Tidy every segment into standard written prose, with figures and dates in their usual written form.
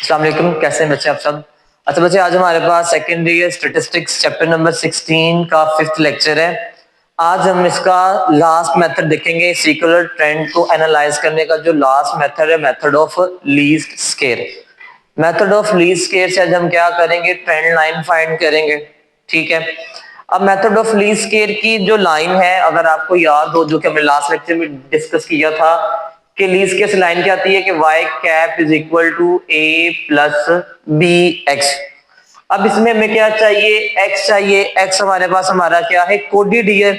अस्सलाम वालेकुम, कैसे हैं बच्चे आप सब। अच्छा बच्चे, आज हमारे पास secondary year statistics chapter number 16 का 5th लेक्चर है। आज हम इसका लास्ट मेथड देखेंगे, सीक्युलर ट्रेंड को एनालाइज करने का जो लास्ट मेथड है, method of least square. Method of least square से आज हम क्या करेंगे, ट्रेंड लाइन फाइंड करेंगे। ठीक है, अब मेथड ऑफ लीस्ट स्क्वेयर की जो लाइन है, अगर आपको याद हो, जो कि हमने लास्ट लेक्चर में डिस्कस किया था कि लीस्ट स्क्वेयर से लाइन क्या आती है कि y cap is equal to a plus b x. अब इसमें हमें क्या चाहिए, x चाहिए। x हमारे पास हमारा क्या है, कोडेड ईयर।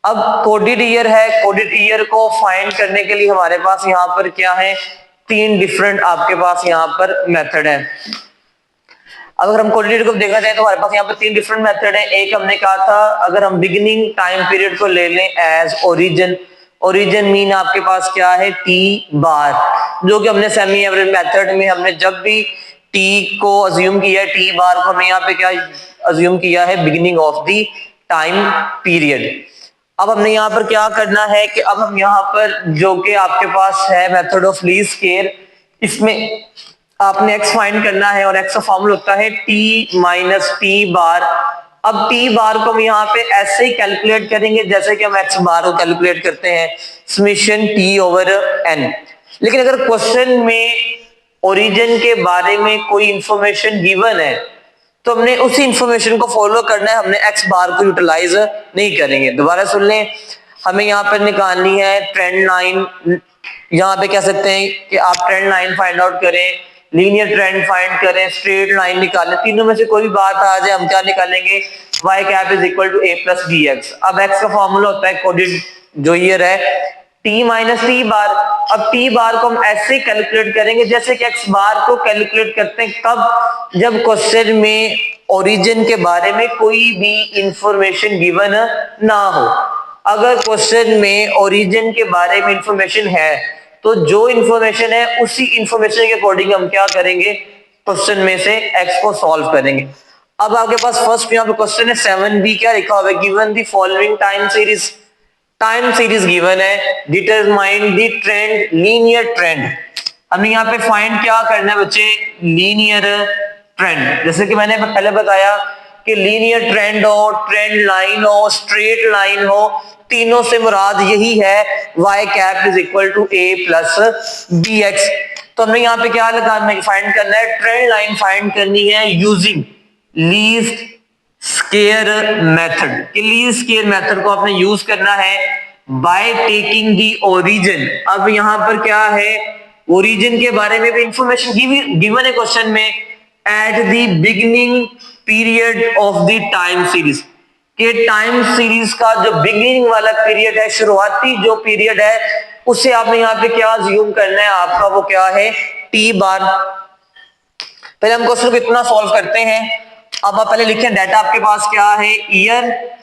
अब कोडेड ईयर है, कोडेड ईयर को फाइंड करने के लिए हमारे पास यहाँ पर क्या है, तीन डिफरेंट आपके पास यहाँ पर मेथड है। अगर हम कोऑर्डिनेट को देखा जाए तो हमारे पास यहाँ पे तीन डिफरेंट मेथड है। एक हमने कहा था, अगर हम बिगिनिंग टाइम पीरियड को ले लें एज ओरिजिन, ओरिजिन मीन आपके पास क्या है, टी बार, जो कि हमने सेमी एवरेज मेथड में हमने जब भी टी को अज्यूम किया है, टी बार को हमने यहाँ पे क्या अज्यूम किया है, beginning of the time period. अब हमने यहाँ पर क्या करना है कि अब हम यहाँ पर जो कि आपके पास है मेथड ऑफ लीस्ट स्क्वेयर, इसमें आपने x फाइंड करना है और x का फॉर्मूला होता है t माइनस टी बार। अब t बार को हम यहाँ पे ऐसे ही कैलकुलेट करेंगे जैसे कि हम x बार को कैलकुलेट करते हैं, समेशन t ओवर n। लेकिन अगर क्वेश्चन में ओरिजिन के बारे में कोई इंफॉर्मेशन गिवन है तो हमने उसी इंफॉर्मेशन को फॉलो करना है, हमने x बार को यूटिलाइज नहीं करेंगे। दोबारा सुन लें, हमें यहाँ पर निकालनी है ट्रेंड लाइन। यहाँ पे कह सकते हैं कि आप ट्रेंड लाइन फाइंड आउट करें, लीनियर ट्रेंड फाइंड करें, स्ट्रेट लाइन निकालें, तीनों में से कोई भी बात आ जाए हम क्या निकालेंगे, y cap is equal to a plus b x. अब x का फॉर्मूला होता है कोडेड जो ईयर है, t माइनस टी बार। अब t बार को हम ऐसे कैलकुलेट करेंगे जैसे कि x बार को कैलकुलेट करते हैं, कब, जब क्वेश्चन में ओरिजिन के बारे में कोई भी इंफॉर्मेशन गिवन ना हो। अगर क्वेश्चन में ओरिजिन के बारे में इंफॉर्मेशन है तो जो इंफॉर्मेशन है उसी इंफॉर्मेशन के अकॉर्डिंग हम क्या करेंगे, क्वेश्चन में से x को सॉल्व करेंगे। अब आपके पास फर्स्ट यहाँ पे क्वेश्चन है 7b, क्या लिखा हुआ है, given the following time series. Time series given है, determine the trend, linear trend. हमें यहाँ पे फाइंड क्या करना है बच्चे, लीनियर ट्रेंड। जैसे कि मैंने पहले बताया कि लीनियर ट्रेंड हो, ट्रेंड लाइन हो, स्ट्रेट लाइन हो, तीनों से मुराद यही है y cap is equal to a plus b x. तो हमें यहाँ पे क्या लगाना, फाइंड करना है, ट्रेंड लाइन फाइंड करनी है using least square method. Least square method को आपने यूज करना है बाय टेकिंग दी ओरिजिन। अब यहाँ पर क्या है, ओरिजिन के बारे में भी इंफॉर्मेशन गिवन है क्वेश्चन में, at the beginning period of the time series, कि टाइम सीरीज का जो बिगिनिंग वाला पीरियड है, शुरुआती जो पीरियड है, उसे आपने यहाँ पे क्या अज्यूम करना है, आपका वो क्या है, टी बार। पहले हम क्वेश्चन को इतना सॉल्व करते हैं। अब आप पहले लिखें, डाटा आपके पास क्या है, ईयर,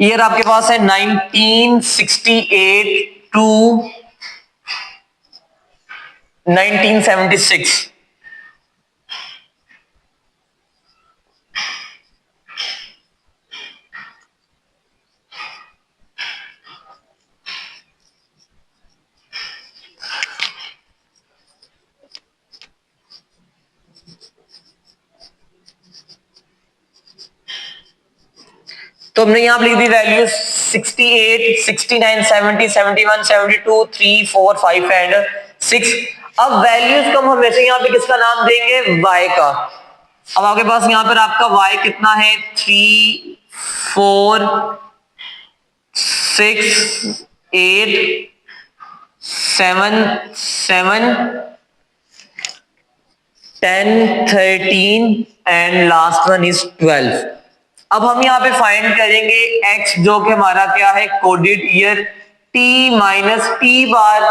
ईयर आपके पास है 1968 टू 1976। तो हमने यहाँ लिख दी वैल्यू 68, 69, 70, 71, 72, 3, 4, 5 एंड 6। अब वैल्यूज को हम हमेशा यहाँ पे किसका नाम देंगे, y का। अब आपके पास यहाँ पर आपका y कितना है, 3, 4, 6, 8, 7, 7, 10, 13 एंड लास्ट वन इज 12। अब हम यहाँ पे फाइंड करेंगे x, जो कि हमारा क्या है, coded year, t minus T bar.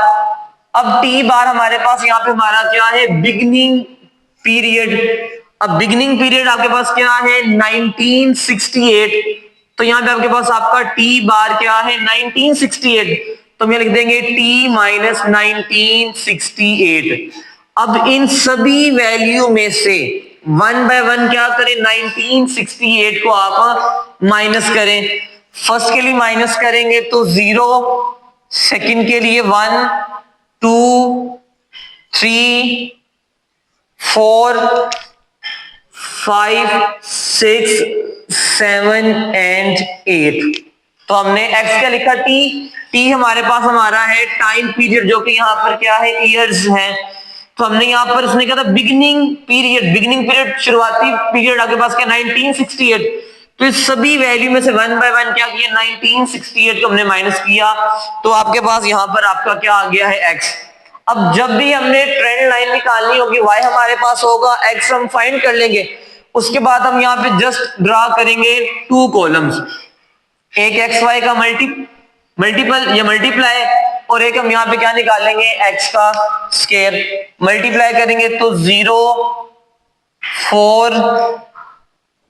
अब t बार हमारे पास यहाँ पे हमारा क्या है, बिगिनिंग पीरियड। अब बिगिनिंग पीरियड आपके पास क्या है, 1968। तो यहाँ पे आपके पास आपका t बार क्या है, 1968। तो हम लिख देंगे t माइनस 1968। अब इन सभी वैल्यू में से वन बाय वन क्या करें, 1968 को आप माइनस करें। फर्स्ट के लिए माइनस करेंगे तो 0, सेकंड के लिए 1, 2, 3, 4 5 6 7 एंड 8। तो हमने x क्या लिखा, t हमारे पास हमारा है टाइम पीरियड, जो कि यहाँ पर क्या है, ईयर्स है। तो हमने यहाँ पर उसने कहा था बिगिनिंग पीरियड शुरुआती पीरियड आपके पास क्या 1968। तो इस सभी वैल्यू में से 1 बाय 1 क्या किया, 1968 को हमने माइनस किया, तो आपके पास यहाँ पर आपका क्या आ गया है x। अब जब भी हमने ट्रेंड लाइन निकालनी होगी, y हमारे पास होगा, x हम फाइंड कर लेंगे, उसके बाद हम यहाँ पे जस्ट ड्रा करेंगे 2 कॉलम्स, एक एक्स वाई का मल्टीपल या मल्टीप्लाई, और एक हम यहाँ पे क्या निकालेंगे, एक्स का स्केयर। मल्टीप्लाई करेंगे तो 0 4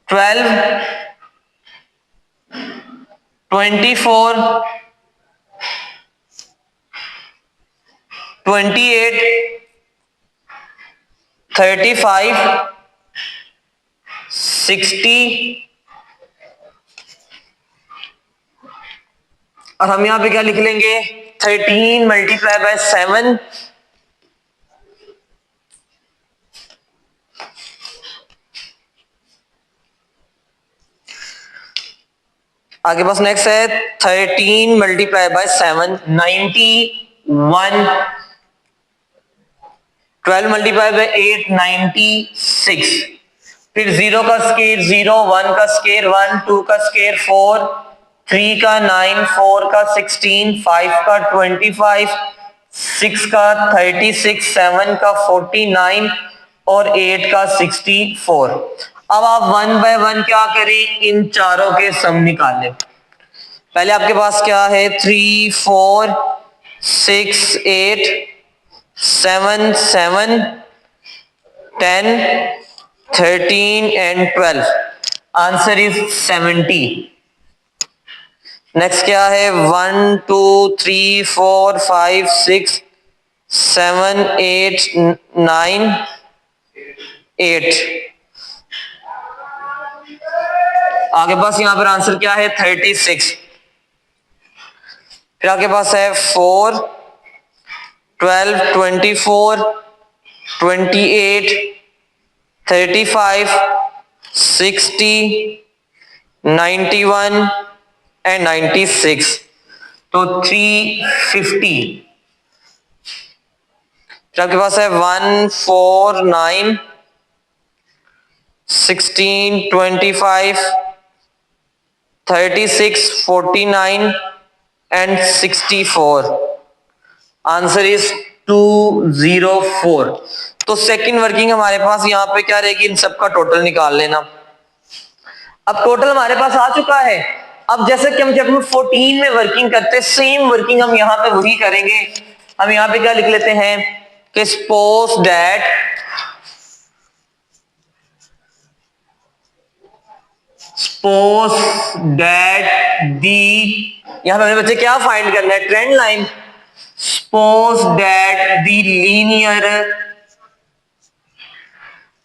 12 24 28 35 60, और हम यहां पे क्या लिख लेंगे, 13 मल्टीप्लाई बाय 7, आगे पास नेक्स्ट है 13 मल्टीप्लाई बाय 7 91, 12 मल्टीप्लाई बाय 8 96, फिर 0 का स्केयर 0, 1 का स्केयर 1, 2 का स्केयर 4, 3 का 9, 4 का 16, 5 का 25, 6 का 36, 7 का 49 और 8 का 64। अब आप 1 बाय 1 क्या करें, इन चारों के सम निकाल लें। पहले आपके पास क्या है, 3 4 6 8 7 7 10 13 and 12, आंसर इज 70। नेक्स्ट क्या है, 1 2 3 4 5 6 7 8 9 8, आगे पास यहां पर आंसर क्या है, 36। फिर आपके पास है 4 12 24 28 35 60 91 एंड 96, तो 350। फिर आपके पास है 1 4 9 16 25 36 49 एंड 64, आंसर इज 204। तो सेकंड वर्किंग हमारे पास यहाँ पे क्या रहेगी, इन सबका टोटल निकाल लेना। अब टोटल हमारे पास आ चुका है। अब जैसे कि हम चैप्टर 14 में वर्किंग करते, सेम वर्किंग हम यहाँ पे वही करेंगे। हम यहाँ पे क्या लिख लेते हैं कि सपोज दैट दी, यहाँ पे हमें बच्चे क्या फाइंड करना है, trend line. Suppose that the linear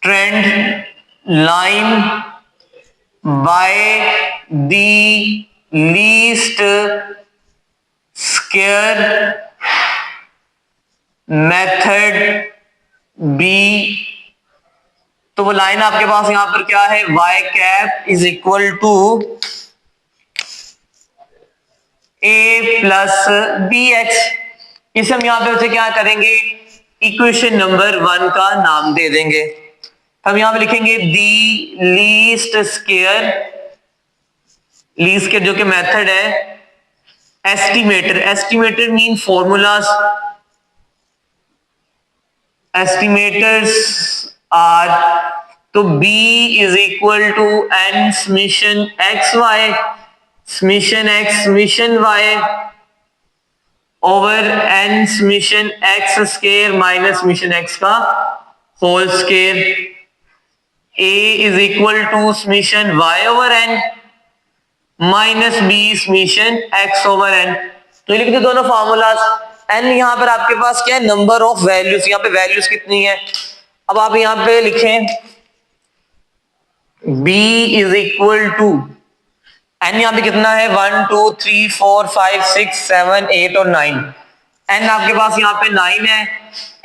trend line by the least square method B, तो वो लाइन आपके पास यहां पर क्या है, y cap is equal to a plus b x. इसे हम यहां पे क्या करेंगे, इक्वेशन नंबर 1 का नाम दे देंगे। हम यहां पे लिखेंगे दी लीस्ट स्क्वायर, जो कि मेथड है estimator mean formulas, estimators are, तो b is equal to n summation x y, summation x summation y over n summation x square minus summation x का whole square. a is equal to summation y over n minus b summation x over n। तो ये लिख दो दोनों formulas. n यहां पर आपके पास क्या है, नंबर ऑफ वैल्यूज, यहां पे वैल्यूज कितनी है। अब आप यहां पे लिखें b is equal to n, यहां पे कितना है 1 2 3 4 5 6 7 8 और 9, एन आपके पास यहाँ पे 9 है,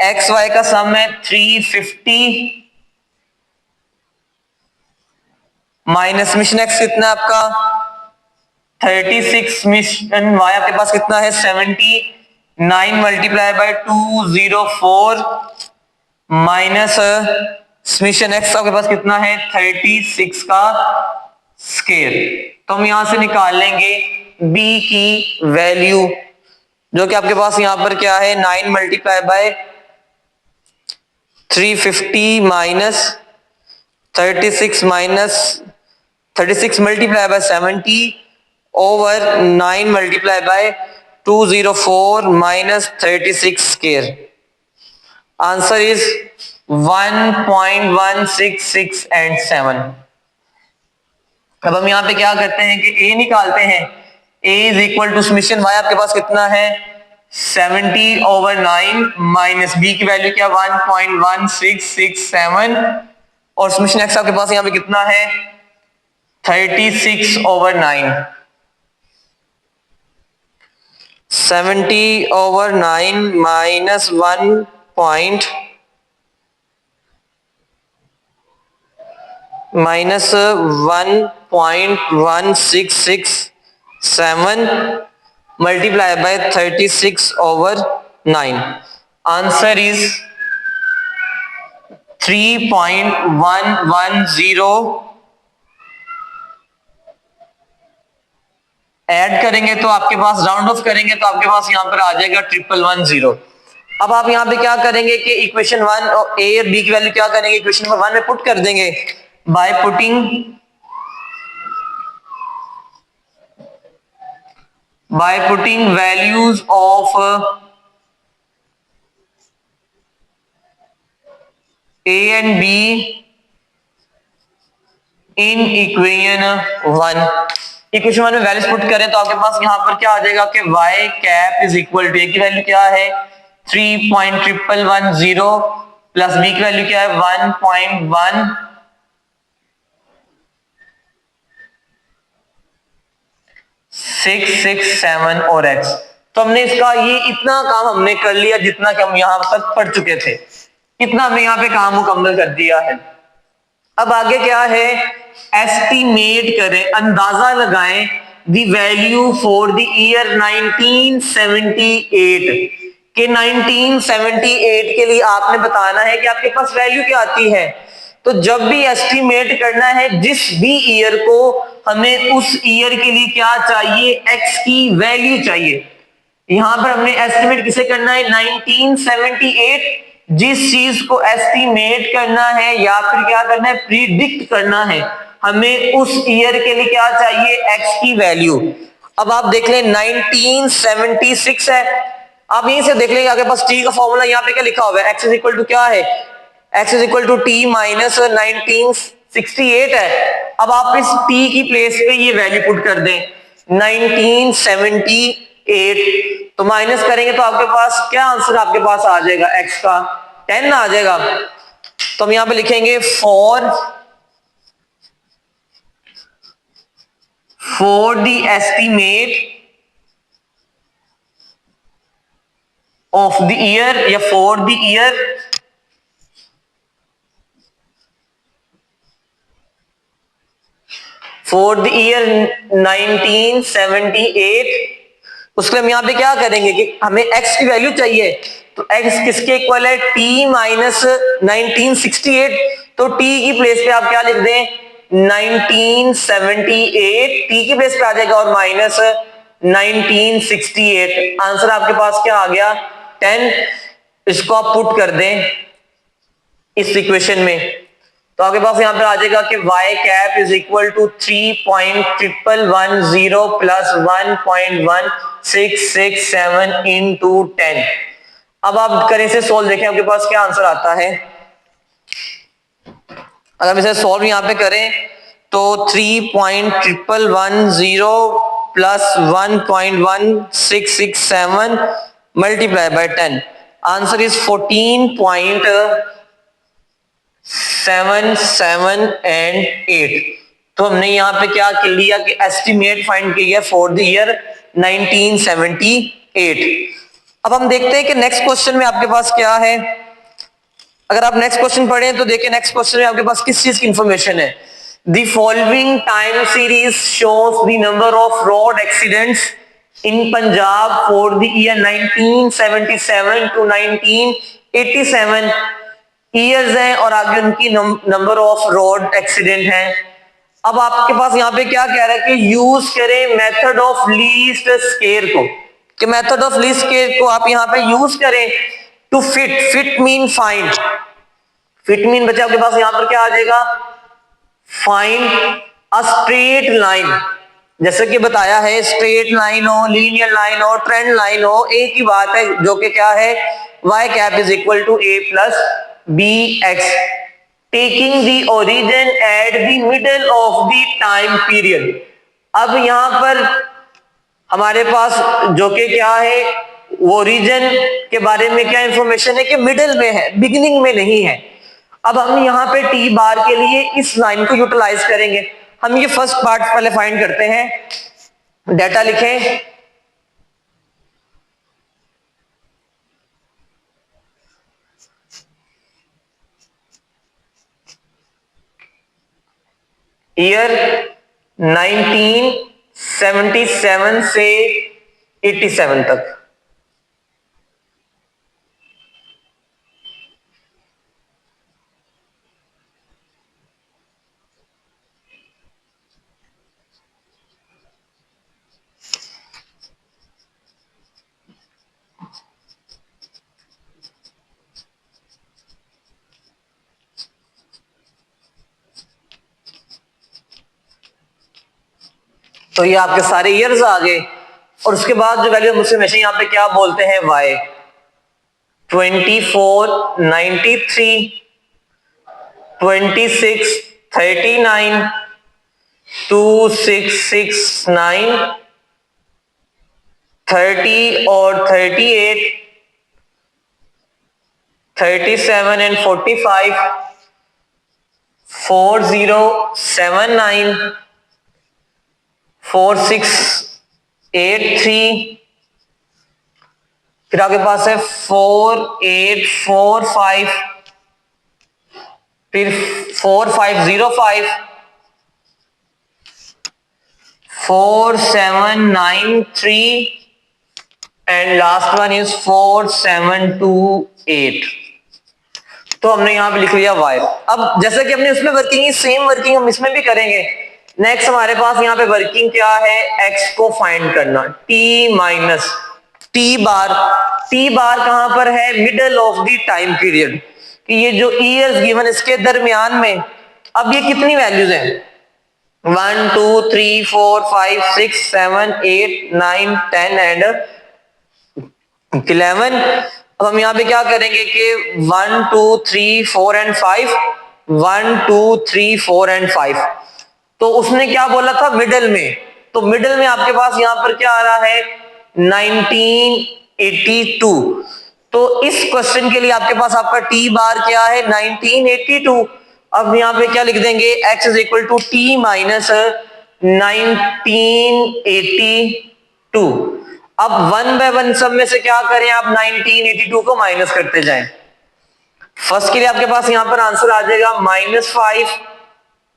एक्स वाई का सम है 350 माइनस मिशन एक्स कितना है आपका 36, मिशन वाई आपके पास कितना है 79 multiply by 204 minus summation X आपके पास कितना है 36 का स्केयर। तो हम यहां से निकाल लेंगे b की वैल्यू, जो कि आपके पास यहां पर क्या है 9 multiply by 350 minus 36 minus 36 multiply by 70 over 9 multiply by 204 minus 36 square. Answer is 1.166 and 7। अब हम यहां पे क्या करते हैं कि a निकालते हैं, a is equal to summation y आपके पास कितना है 70 ओवर 9 माइनस b की वैल्यू क्या 1.1667 और समीशन x आपके पास यहां पे कितना है 36 over 9, 70 over 9 minus 1.1667 multiplied by 36 over 9. Answer is 3.110। Add करेंगे तो आपके पास राउंड ऑफ करेंगे तो आपके पास यहां पर आ जाएगा 1110। अब आप यहां पे क्या करेंगे कि इक्वेशन 1 और ए और बी की वैल्यू क्या करेंगे इक्वेशन नंबर 1 में पुट कर देंगे by putting values of A and be in equation 1। Equation 1 में वैल्यूज पुट करें तो आपके पास यहां पर क्या आ जाएगा कि y cap is equal to A की वैल्यू क्या है 3.1110 प्लस बी की वैल्यू क्या है 1.1667 और x। तो हमने इसका ये इतना काम हमने कर लिया जितना कि हम यहां तक पढ़ चुके थे, इतना हमने यहां पे काम मुकम्मल कर दिया है। अब आगे क्या है एस्टिमेट करें, अंदाजा लगाएं the value for the year 1978 के 1978 के लिए आपने बताना है कि आपके पास वैल्यू क्या आती है। तो जब भी एस्टिमेट करना है जिस भी ईयर को, हमें उस ईयर के लिए क्या चाहिए एक्स की वैल्यू चाहिए। यहां पर हमने एस्टिमेट किसे करना है 1978, जिस चीज को एस्टिमेट करना है या फिर क्या करना है प्रिडिक्ट करना है, हमें उस ईयर के लिए क्या चाहिए एक्स की वैल्यू। अब आप देख लें 1976 है, आप यहीं से देख लेंगे आपके पास टी का फॉर्मूला यहाँ पे क्या लिखा हुआ है एक्स इज इक्वल टू क्या है x is equal to t minus 1968 है। अब आप इस टी की प्लेस पे ये वैल्यू पुट कर दें 1978, तो माइनस करेंगे तो आपके पास क्या आंसर आपके पास आ जाएगा एक्स का 10 आ जाएगा। तो हम यहां पे लिखेंगे for the estimate of the year या for the year for the year 1978, उसके लिए हम यहां पे क्या करेंगे कि हमें x की वैल्यू चाहिए, तो x किसके इक्वल है t माइनस 1968, तो t की प्लेस पे आप क्या लिख दें 1978, t की प्लेस पे आ जाएगा और माइनस 1968, आंसर आपके पास क्या आ गया 10। इसको आप पुट कर दें इस इक्वेशन में तो आपके पास यहां पर आ जाएगा कि y cap is equal to 3.1110 plus 1.1667 into 10। अब आप करें इसे सोल्व, देखें आपके पास क्या आंसर आता है। अगर इसे सोल्व यहां पे करें तो 3.1110 plus 1.1667 multiply by 10, answer is 14.77 and 8। तो हमने यहां पे क्या कर लिया कि एस्टिमेट फाइंड किया फॉर द ईयर 1978। अब हम देखते हैं कि नेक्स्ट क्वेश्चन में आपके पास क्या है। अगर आप नेक्स्ट क्वेश्चन पढ़ें तो देखिए नेक्स्ट क्वेश्चन में आपके पास किस चीज की इंफॉर्मेशन है। The following time series shows the number of road accidents in Punjab for the year 1977 to 1987 years हैं और आगे उनकी नंबर ऑफ रोड एक्सीडेंट हैं। अब आपके पास यहाँ पे क्या कह रहा है कि यूज करें मेथड ऑफ लीस्ट स्केयर को, कि मेथड ऑफ लीस्ट स्केयर को आप यहाँ पे यूज करें to fit mean find. Fit mean बच्चे आपके पास यहां पर क्या आ जाएगा, फाइंड अ स्ट्रेट लाइन। जैसे कि बताया है स्ट्रेट लाइन हो, लीनियर लाइन हो, ट्रेंड लाइन हो, एक ही बात है जो कि क्या है y cap is equal to a plus b x taking the origin at the middle of the time period. अब यहां पर हमारे पास जो कि क्या है ओरिजिन के बारे में क्या इंफॉर्मेशन है कि मिडिल में है, बिगिनिंग में नहीं है। अब हम यहाँ पे टी बार के लिए इस लाइन को यूटिलाइज करेंगे। हम ये फर्स्ट पार्ट पहले फाइंड करते हैं। डेटा लिखें, ईयर 1977 से 87 तक। तो ये आपके सारे ईयर्स आ गए और उसके बाद जो वैल्यू मुझसे हमेशा यहाँ पे क्या बोलते हैं y 2493 2639 2669 30 और 38 37 एंड 45 4079 4683 फिर आपके पास है 4845 फिर 4505 4793 एंड लास्ट वन इज 4728। तो हमने यहां पे लिख लिया y। अब जैसे कि हमने उसमें वर्किंग है, सेम वर्किंग हम इसमें भी करेंगे। नेक्स्ट हमारे पास यहाँ पे वर्किंग क्या है, x को फाइंड करना, t minus T bar. T bar कहां पर है, middle of the time period, कि ये जो ईयर्स गिवन इसके दरमियान में। अब ये कितनी वैल्यूज हैं, 1 2 3 4 5 6 7 8 9 10 एंड 11। अब हम यहाँ पे क्या करेंगे कि 1 2 3 4 एंड 5 1 2 3 4 एंड 5। तो उसने क्या बोला था मिडिल में, तो मिडिल में आपके पास यहाँ पर क्या आ रहा है 1982। तो इस क्वेश्चन के लिए आपके पास आपका टी बार क्या है 1982। अब यहाँ पे क्या लिख देंगे, x is equal to t minus 1982। अब 1 बाय 1 सब में से क्या करें आप 1982 को माइनस करते जाएं। फर्स्ट के लिए आपके पास यहां पर आंसर आ जाएगा -5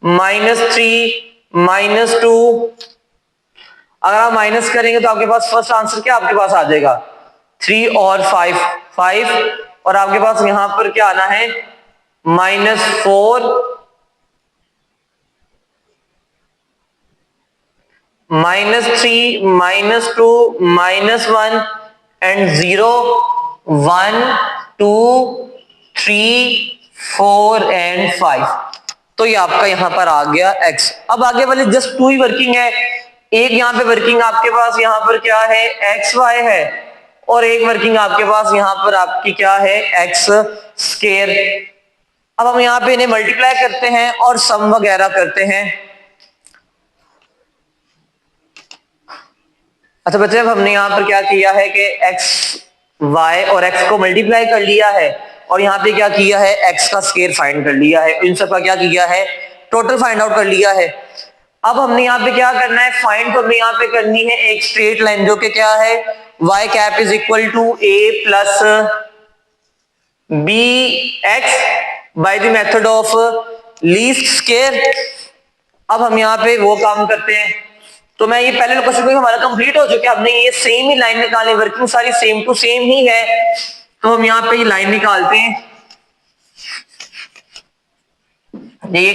-3 -2। अगर आप माइनस करेंगे तो आपके पास फर्स्ट आंसर क्या आपके पास आ जाएगा 3 और 5 5 और आपके पास यहां पर क्या आना है -4 -3 -2 -1 एंड 0 1 2 3 4 एंड 5। तो ये आपका यहां पर आ गया x। अब आगे वाली जस्ट 2 ही वर्किंग है। एक यहां पे वर्किंग आपके पास यहां पर क्या है एक्स वाई है और एक वर्किंग आपके पास यहां पर आपकी क्या है एक्स स्केयर। अब हम यहां पे इन्हें मल्टीप्लाई करते हैं और सम वगैरह करते हैं। अच्छा बच्चे, अब हमने यहाँ पर क्या किया है कि x y और x को मल्टीप्लाई कर लिया है और यहाँ पे क्या किया है x का स्केयर फाइंड कर लिया है, इन सब का क्या किया है टोटल फाइंड आउट कर लिया है। अब हमने यहाँ पे क्या करना है, फाइंड तो हमने यहाँ पे करनी है एक स्ट्रेट लाइन जो कि क्या है y cap is equal to a plus b x by the method of least square. अब हम यहाँ पे वो काम करते हैं, तो मैं ये पहले क्वेश्चन को हमारा कंप्लीट हो चुका है, हमने ये सेम ही लाइन निकालनी, वर्किंग सारी सेम टू सेम ही है, तो हम यहाँ पे ये लाइन निकालते हैं। ये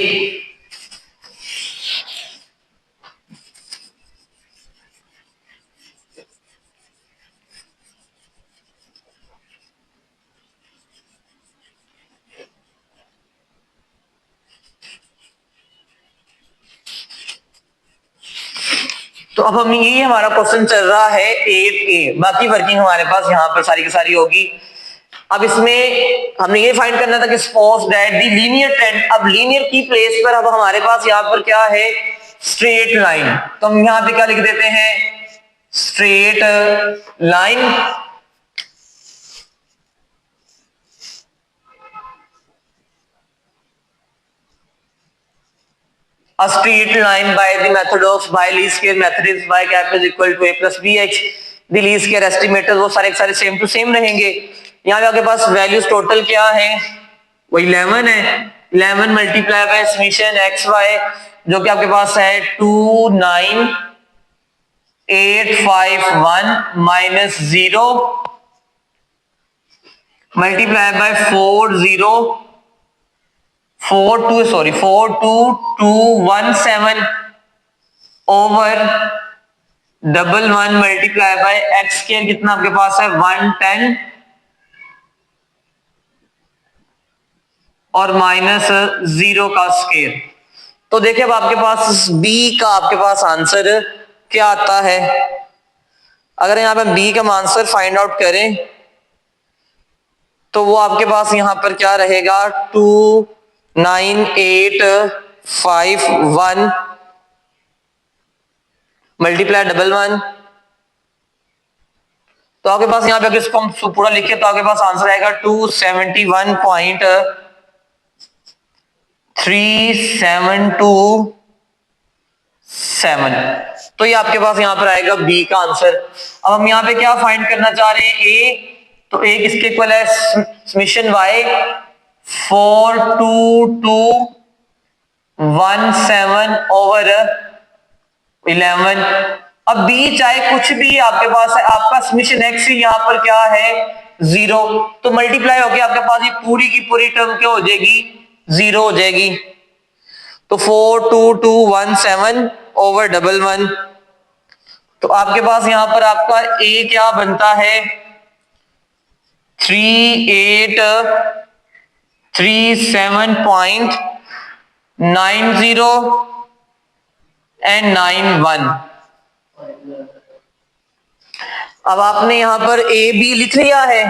तो अब हम ये हमारा क्वेश्चन चल रहा है 8A, बाकी वर्किंग हमारे पास यहाँ पर सारी की सारी होगी। अब इसमें हमने ये फाइंड करना था कि suppose that the linear trend, अब लीनियर की प्लेस पर अब हमारे पास यहाँ पर क्या है, स्ट्रेट लाइन, तो हम यहाँ पे क्या लिख देते हैं, straight line. A straight line by the method of by least square method is y cap is equal to a plus bx. The least square estimator वो सारे सेम टू सेम रहेंगे। यहाँ पे आपके पास वैल्यूज टोटल क्या है, वो 11 है, 11 multiply by summation x y जो कि आपके पास है 29851 minus 0 multiply by 42217 over 11 multiply by x square कितना आपके पास है 110 और माइनस 0 का स्क्वायर। तो देखिए अब आपके पास बी का आपके पास आंसर क्या आता है। अगर यहाँ पे बी का आंसर फाइंड आउट करें तो वो आपके पास यहाँ पर क्या रहेगा, 29851 मल्टीप्लाई 11, तो आपके पास यहाँ पे अगर इसको हम पूरा लिखे तो आपके पास आंसर आएगा 271.3727। तो ये आपके पास यहाँ पर आएगा बी का आंसर। अब हम यहाँ पे क्या फाइंड करना चाह रहे हैं, ए, तो ए किसके इक्वल है, समीशन वाई 42217 ओवर 11। अब बी चाहे कुछ भी आपके पास है, आपका समीशन एक्स यहाँ पर क्या है 0, तो मल्टीप्लाई होके आपके पास ये पूरी की पूरी टर्म क्या हो जाएगी, 0 हो जाएगी। तो 42217 ओवर 11, तो आपके पास यहां पर आपका ए क्या बनता है 3837.90 एंड 91। अब आपने यहां पर ए बी लिख लिया है,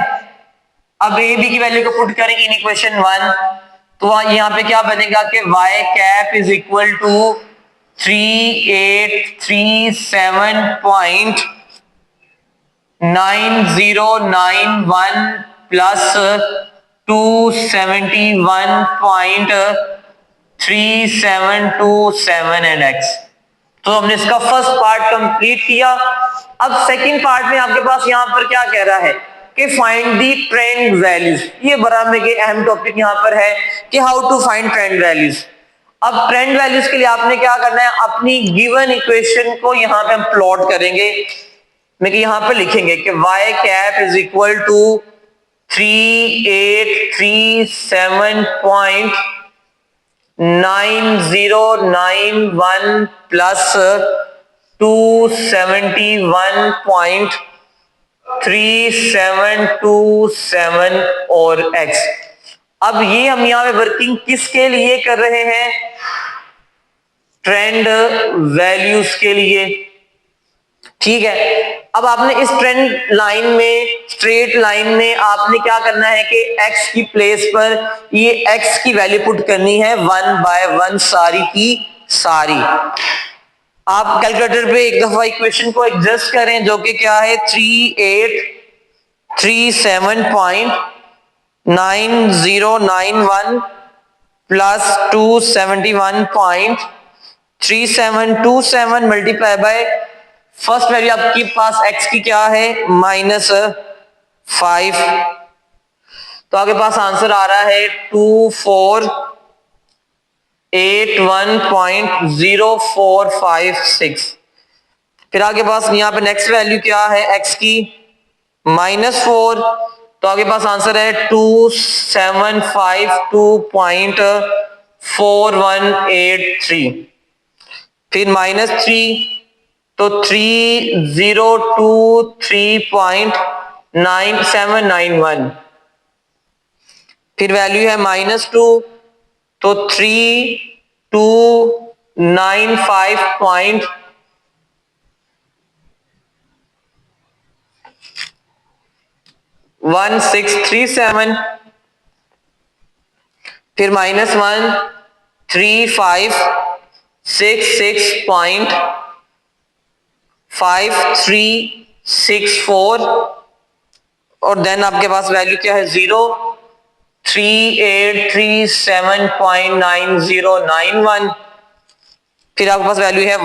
अब ए बी की वैल्यू को पुट करें इन इक्वेशन 1, तो यहां पे क्या बनेगा कि y cap is equal to 3837.9091 plus 271.3727 and x। तो हमने इसका फर्स्ट पार्ट कंप्लीट किया। अब सेकंड पार्ट में आपके पास यहां पर क्या कह रहा है कि फाइंड दी ट्रेंड वैल्यूज। ये बड़ा में अहम टॉपिक यहां पर है कि how to find trend values. अब ट्रेंड वैल्यूज के लिए आपने क्या करना है, अपनी गिवन इक्वेशन को यहां पे हम प्लॉट करेंगे, मैं यहां पे लिखेंगे कि y cap is equal to 3837.9091 plus 271.3727 और x। अब ये हम यहां पे वर्किंग किसके लिए कर रहे हैं, ट्रेंड वैल्यूज के लिए, ठीक है। अब आपने इस ट्रेंड लाइन में, स्ट्रेट लाइन में आपने क्या करना है कि x की प्लेस पर ये x की वैल्यू पुट करनी है 1 बाय 1 सारी की सारी। आप कैलकुलेटर पे एक दफा इक्वेशन को एडजस्ट करें जो कि क्या है 3837.9091 plus 271.3727 multiply by first value आपके पास x की क्या है -5, तो आपके पास आंसर आ रहा है 2481.0456। फिर आपके पास यहाँ पे नेक्स्ट वैल्यू क्या है x की -4, तो आपके पास आंसर है 2752.4183। फिर -3, तो 3023.9791। फिर वैल्यू है -2, तो 3295.1637। फिर -1, 3566.5364। और देन आपके पास वैल्यू क्या है 0, 3837.9091। फिर आपके पास वैल्यू है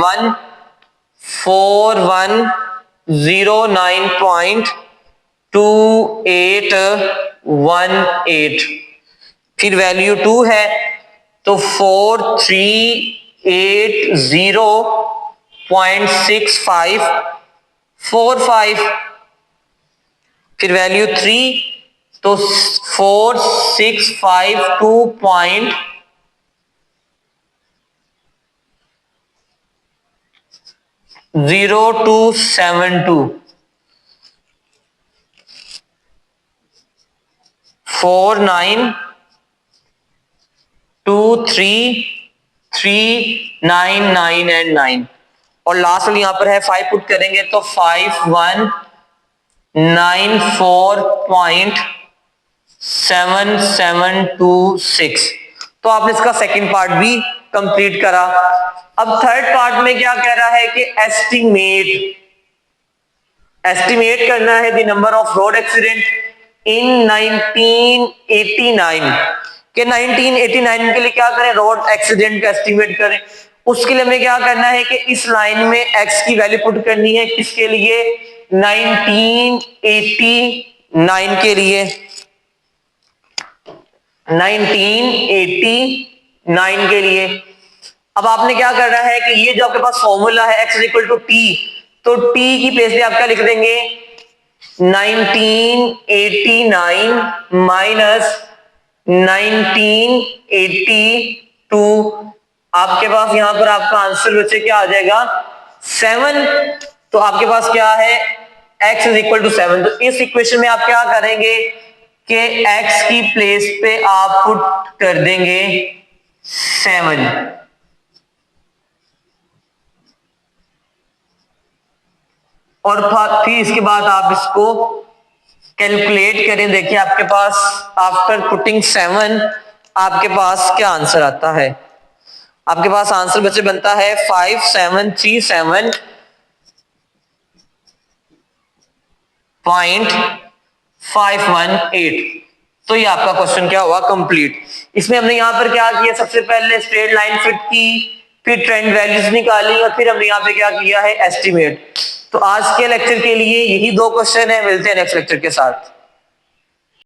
1418.2818। फिर वैल्यू 2 है, तो 4380.6545। फिर वैल्यू 3, तो 4652.0272। 492339 एंड 9। और लास्ट वाली यहां पर है 5 पुट करेंगे तो 5194.7726। तो आपने इसका सेकंड पार्ट भी कंप्लीट करा। अब थर्ड पार्ट में क्या कह रहा है कि एस्टिमेट करना है the number of road accident in 1989 के 1989 के लिए क्या करें, रोड एक्सीडेंट का एस्टिमेट करें। उसके लिए हमें क्या करना है कि इस लाइन में एक्स की वैल्यू पुट करनी है, किसके लिए 1989 के लिए, 1989 के लिए। अब आपने क्या करना है कि ये जो आपके पास फॉर्मूला है x इक्वल टू टी, तो t की प्लेस पे आप क्या लिख देंगे 1989 माइनस 1982। आपके पास यहां पर आपका आंसर बच्चे क्या आ जाएगा 7। तो आपके पास क्या है x इज इक्वल टू 7। तो इस इक्वेशन में आप क्या करेंगे कि x की प्लेस पे आप पुट कर देंगे 7। और फिर इसके बाद आप इसको कैलकुलेट करें। देखिए आपके पास आफ्टर पुटिंग 7 आपके पास क्या आंसर आता है। आपके पास आंसर बच्चे बनता है 5737.518। तो ये आपका क्वेश्चन क्या हुआ कंप्लीट। इसमें हमने यहां पर क्या किया, सबसे पहले स्ट्रेट लाइन फिट की, फिर ट्रेंड वैल्यूज निकाली और फिर हमने यहां पे क्या किया है एस्टिमेट। तो आज के लेक्चर के लिए यही 2 क्वेश्चन है। मिलते हैं नेक्स्ट लेक्चर के साथ।